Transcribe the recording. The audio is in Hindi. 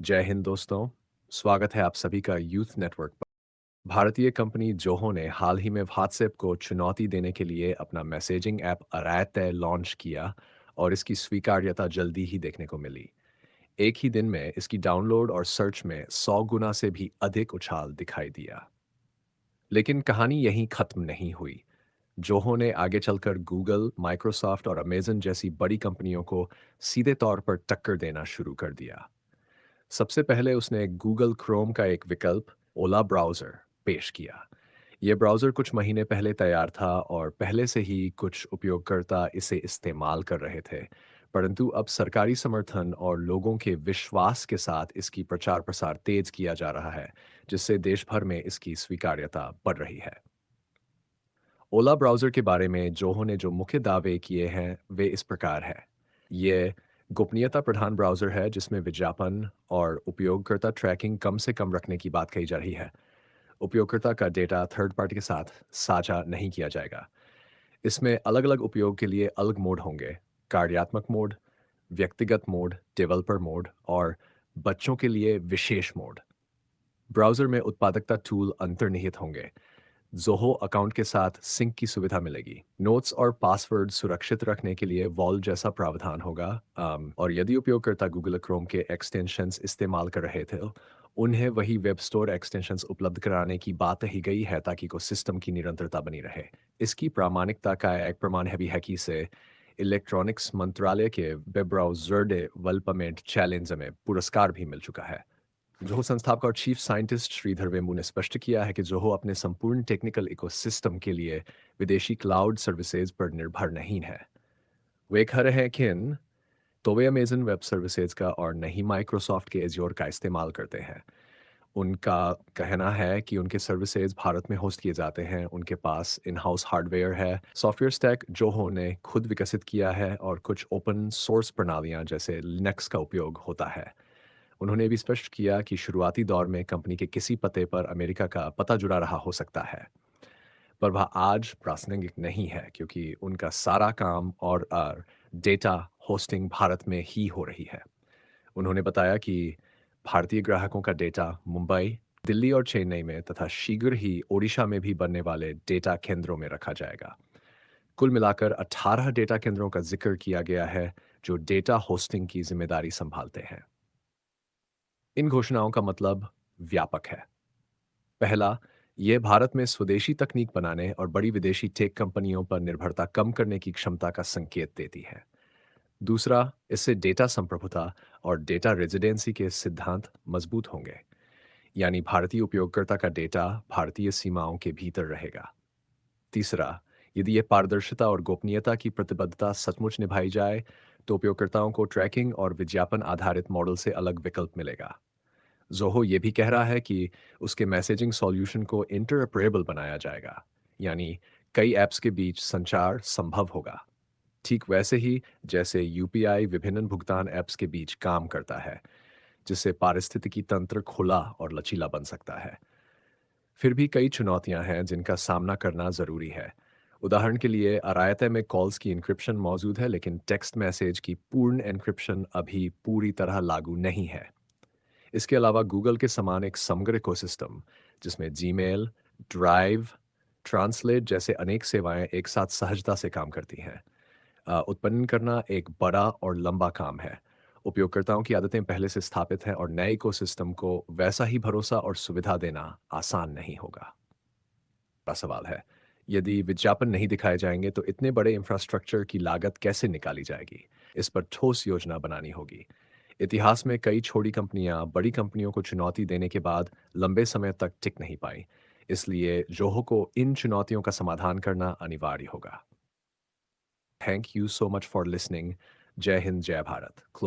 जय हिंद दोस्तों। स्वागत है आप सभी का यूथ नेटवर्क पर। भारतीय कंपनी जोहो ने हाल ही में व्हाट्सएप को चुनौती देने के लिए अपना मैसेजिंग ऐप अरायते लॉन्च किया और इसकी स्वीकार्यता जल्दी ही देखने को मिली। एक ही दिन में इसकी डाउनलोड और सर्च में 100 गुना से भी अधिक उछाल दिखाई दिया। लेकिन कहानी यहीं खत्म नहीं हुई। जोहो ने आगे चलकर गूगल, माइक्रोसॉफ्ट और अमेजन जैसी बड़ी कंपनियों को सीधे तौर पर टक्कर देना शुरू कर दिया। सबसे पहले उसने गूगल क्रोम का एक विकल्प ओला ब्राउज़र पेश किया। यह ब्राउज़र कुछ महीने पहले तैयार था और पहले से ही कुछ उपयोगकर्ता इसे इस्तेमाल कर रहे थे। परंतु अब सरकारी समर्थन और लोगों के विश्वास के साथ इसकी प्रचार प्रसार तेज किया जा रहा है, जिससे देश भर में इसकी स्वीकार्यता बढ़ रही है। ओला ब्राउज़र के बारे में जोहो ने जो मुख्य दावे किए हैं वे इस प्रकार है। ये गोपनीयता प्रधान ब्राउज़र है जिसमें विज्ञापन और उपयोगकर्ता ट्रैकिंग कम से कम रखने की बात कही जा रही है। उपयोगकर्ता का डेटा थर्ड पार्टी के साथ साझा नहीं किया जाएगा। इसमें अलग-अलग उपयोग के लिए अलग मोड होंगे। कार्यात्मक मोड, व्यक्तिगत मोड, डेवलपर मोड और बच्चों के लिए विशेष मोड। ब्राउज़र में उत्पादकता टूल अंतर्निहित होंगे। ज़ोहो अकाउंट के साथ सिंक की सुविधा मिलेगी। नोट्स और पासवर्ड सुरक्षित रखने के लिए वॉल्ट जैसा प्रावधान होगा। और यदि उपयोगकर्ता गूगल क्रोम के एक्सटेंशंस इस्तेमाल कर रहे थे, उन्हें वही वेब स्टोर एक्सटेंशंस उपलब्ध कराने की बात ही गई है ताकि इकोसिस्टम की निरंतरता बनी रहे। इसकी प्रामाणिकता का एक प्रमाण है भी है कि इसे इलेक्ट्रॉनिक्स मंत्रालय के वेब ब्राउज़र डेवलपमेंट चैलेंज में पुरस्कार भी मिल चुका है। जोहो संस्थापक और चीफ साइंटिस्ट श्रीधर वेम्बू ने स्पष्ट किया है कि जोहो अपने संपूर्ण टेक्निकल इकोसिस्टम के लिए विदेशी क्लाउड सर्विसेज पर निर्भर नहीं है। वे कह रहे हैं कि तो वे अमेजन वेब सर्विसेज का और नहीं माइक्रोसॉफ्ट के एज्योर का इस्तेमाल करते हैं। उनका कहना है कि उनके सर्विसेज भारत में होस्ट किए जाते हैं, उनके पास इन हाउस हार्डवेयर है। सॉफ्टवेयर स्टैक जोहो ने खुद विकसित किया है और कुछ ओपन सोर्स प्रणालियां जैसे लिनक्स का उपयोग होता है। उन्होंने भी स्पष्ट किया कि शुरुआती दौर में कंपनी के किसी पते पर अमेरिका का पता जुड़ा रहा हो सकता है, पर वह आज प्रासंगिक नहीं है क्योंकि उनका सारा काम और डेटा होस्टिंग भारत में ही हो रही है। उन्होंने बताया कि भारतीय ग्राहकों का डेटा मुंबई, दिल्ली और चेन्नई में तथा शीघ्र ही ओडिशा में भी बनने वाले डेटा केंद्रों में रखा जाएगा। कुल मिलाकर 18 डेटा केंद्रों का जिक्र किया गया है जो डेटा होस्टिंग की जिम्मेदारी संभालते हैं। इन घोषणाओं का मतलब व्यापक है। पहला, ये भारत में स्वदेशी तकनीक बनाने और बड़ी विदेशी टेक कंपनियों पर निर्भरता कम करने की क्षमता का संकेत देती है। दूसरा, इससे डेटा संप्रभुता और डेटा रेजिडेंसी के सिद्धांत मजबूत होंगे, यानी भारतीय उपयोगकर्ता का डेटा भारतीय सीमाओं के भीतर रहेगा। तीसरा, यदि यह पारदर्शिता और गोपनीयता की प्रतिबद्धता सचमुच निभाई जाए, तो उपयोगकर्ताओं को ट्रैकिंग और विज्ञापन आधारित मॉडल से अलग विकल्प मिलेगा। ज़ोहो ये भी कह रहा है कि उसके मैसेजिंग सॉल्यूशन को इंटरऑपरेबल बनाया जाएगा, यानी कई ऐप्स के बीच संचार संभव होगा। ठीक वैसे ही जैसे यूपीआई विभिन्न भुगतान ऐप्स के बीच काम करता है, जिससे पारिस्थितिकी तंत्र खुला और लचीला बन सकता है। फिर भी कई चुनौतियां हैं जिनका सामना करना ज़रूरी है। उदाहरण के लिए अरायते में कॉल्स की एन्क्रिप्शन मौजूद है, लेकिन टेक्स्ट मैसेज की पूर्ण एन्क्रिप्शन अभी पूरी तरह लागू नहीं है। इसके अलावा गूगल के समान एक समग्र इकोसिस्टम जिसमें जीमेल, ड्राइव, ट्रांसलेट जैसे अनेक सेवाएं एक साथ सहजता से काम करती हैं, उत्पन्न करना एक बड़ा और लंबा काम है। उपयोगकर्ताओं की आदतें पहले से स्थापित हैं और नए इकोसिस्टम को वैसा ही भरोसा और सुविधा देना आसान नहीं होगा। बड़ा सवाल है, यदि विज्ञापन नहीं दिखाए जाएंगे तो इतने बड़े इंफ्रास्ट्रक्चर की लागत कैसे निकाली जाएगी? इस पर ठोस योजना बनानी होगी। इतिहास में कई छोटी कंपनियां बड़ी कंपनियों को चुनौती देने के बाद लंबे समय तक टिक नहीं पाई। इसलिए जोहो को इन चुनौतियों का समाधान करना अनिवार्य होगा। Thank you so much for listening. जय हिंद, जय भारत।